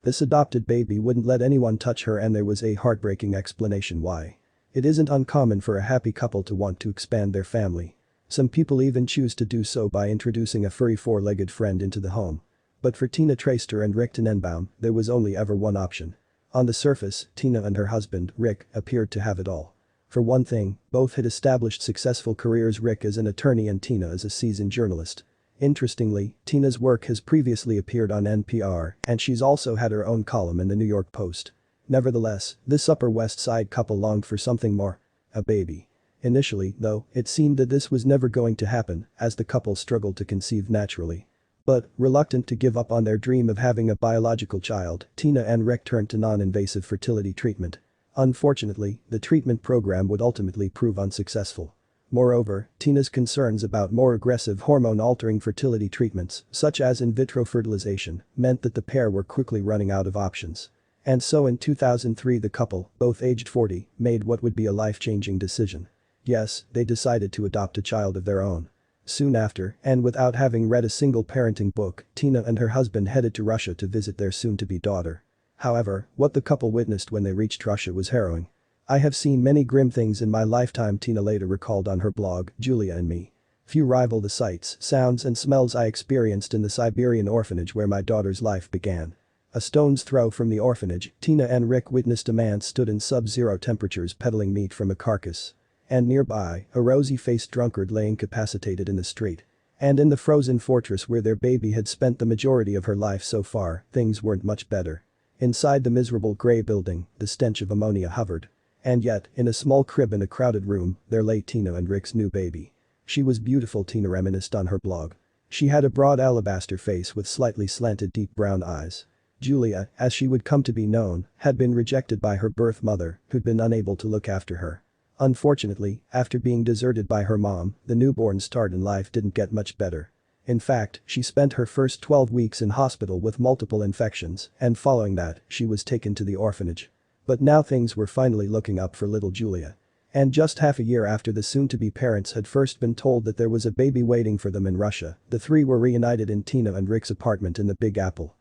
This adopted baby wouldn't let anyone touch her, and there was a heartbreaking explanation why. It isn't uncommon for a happy couple to want to expand their family. Some people even choose to do so by introducing a furry four-legged friend into the home. But for Tina Traster and Rick Tannenbaum, there was only ever one option. On the surface, Tina and her husband, Rick, appeared to have it all. For one thing, both had established successful careers, Rick as an attorney and Tina as a seasoned journalist. Interestingly, Tina's work has previously appeared on NPR, and she's also had her own column in the New York Post. Nevertheless, this Upper West Side couple longed for something more. A baby. Initially, though, it seemed that this was never going to happen, as the couple struggled to conceive naturally. But, reluctant to give up on their dream of having a biological child, Tina and Rick turned to non-invasive fertility treatment. Unfortunately, the treatment program would ultimately prove unsuccessful. Moreover, Tina's concerns about more aggressive hormone-altering fertility treatments, such as in vitro fertilization, meant that the pair were quickly running out of options. And so in 2003 the couple, both aged 40, made what would be a life-changing decision. Yes, they decided to adopt a child of their own. Soon after, and without having read a single parenting book, Tina and her husband headed to Russia to visit their soon-to-be daughter. However, what the couple witnessed when they reached Russia was harrowing. "I have seen many grim things in my lifetime," Tina later recalled on her blog, Julia and Me. "Few rival the sights, sounds and smells I experienced in the Siberian orphanage where my daughter's life began." A stone's throw from the orphanage, Tina and Rick witnessed a man stood in sub-zero temperatures peddling meat from a carcass. And nearby, a rosy-faced drunkard lay incapacitated in the street. And in the frozen fortress where their baby had spent the majority of her life so far, things weren't much better. Inside the miserable gray building, the stench of ammonia hovered. And yet, in a small crib in a crowded room, there lay Tina and Rick's new baby. She was beautiful, Tina reminisced on her blog. She had a broad alabaster face with slightly slanted deep brown eyes. Julia, as she would come to be known, had been rejected by her birth mother, who'd been unable to look after her. Unfortunately, after being deserted by her mom, the newborn's start in life didn't get much better. In fact, she spent her first 12 weeks in hospital with multiple infections, and following that, she was taken to the orphanage. But now things were finally looking up for little Julia. And just half a year after the soon-to-be parents had first been told that there was a baby waiting for them in Russia, the three were reunited in Tina and Rick's apartment in the Big Apple.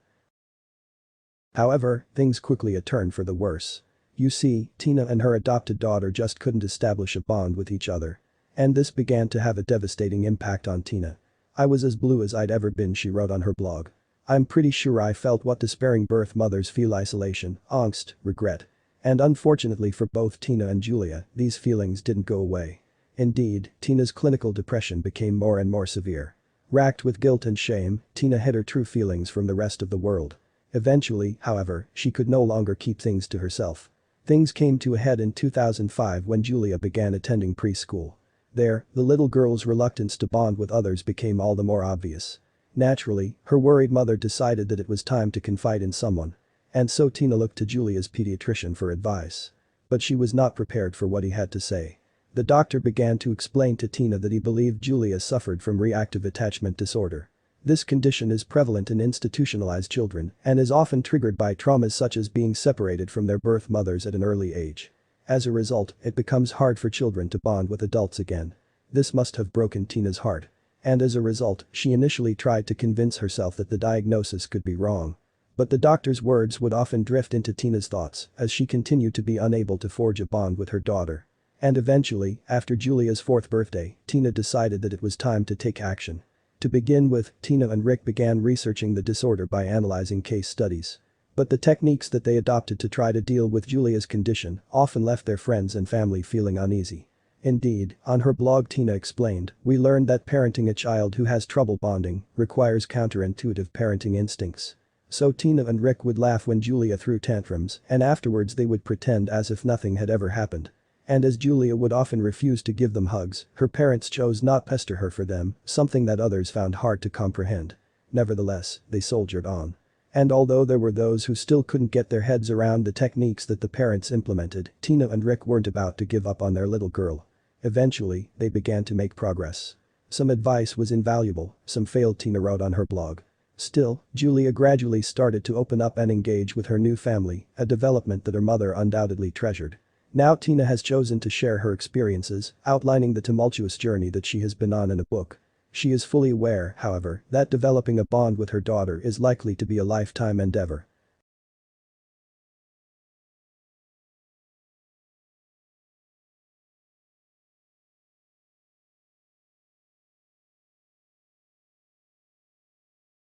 However, things quickly turned for the worse. You see, Tina and her adopted daughter just couldn't establish a bond with each other. And this began to have a devastating impact on Tina. "I was as blue as I'd ever been," she wrote on her blog. "I'm pretty sure I felt what despairing birth mothers feel: isolation, angst, regret." And unfortunately for both Tina and Julia, these feelings didn't go away. Indeed, Tina's clinical depression became more and more severe. Racked with guilt and shame, Tina hid her true feelings from the rest of the world. Eventually, however, she could no longer keep things to herself. Things came to a head in 2005 when Julia began attending preschool. There, the little girl's reluctance to bond with others became all the more obvious. Naturally, her worried mother decided that it was time to confide in someone. And so Tina looked to Julia's pediatrician for advice. But she was not prepared for what he had to say. The doctor began to explain to Tina that he believed Julia suffered from reactive attachment disorder. This condition is prevalent in institutionalized children and is often triggered by traumas such as being separated from their birth mothers at an early age. As a result, it becomes hard for children to bond with adults again. This must have broken Tina's heart. And as a result, she initially tried to convince herself that the diagnosis could be wrong. But the doctor's words would often drift into Tina's thoughts as she continued to be unable to forge a bond with her daughter. And eventually, after Julia's 4th birthday, Tina decided that it was time to take action. To begin with, Tina and Rick began researching the disorder by analyzing case studies. But the techniques that they adopted to try to deal with Julia's condition often left their friends and family feeling uneasy. Indeed, on her blog Tina explained, "We learned that parenting a child who has trouble bonding requires counterintuitive parenting instincts. So Tina and Rick would laugh when Julia threw tantrums, and afterwards they would pretend as if nothing had ever happened. And as Julia would often refuse to give them hugs, her parents chose not to pester her for them, something that others found hard to comprehend. Nevertheless, they soldiered on. And although there were those who still couldn't get their heads around the techniques that the parents implemented, Tina and Rick weren't about to give up on their little girl. Eventually, they began to make progress. Some advice was invaluable, some failed, Tina wrote on her blog. Still, Julia gradually started to open up and engage with her new family, a development that her mother undoubtedly treasured. Now Tina has chosen to share her experiences, outlining the tumultuous journey that she has been on in a book. She is fully aware, however, that developing a bond with her daughter is likely to be a lifetime endeavor.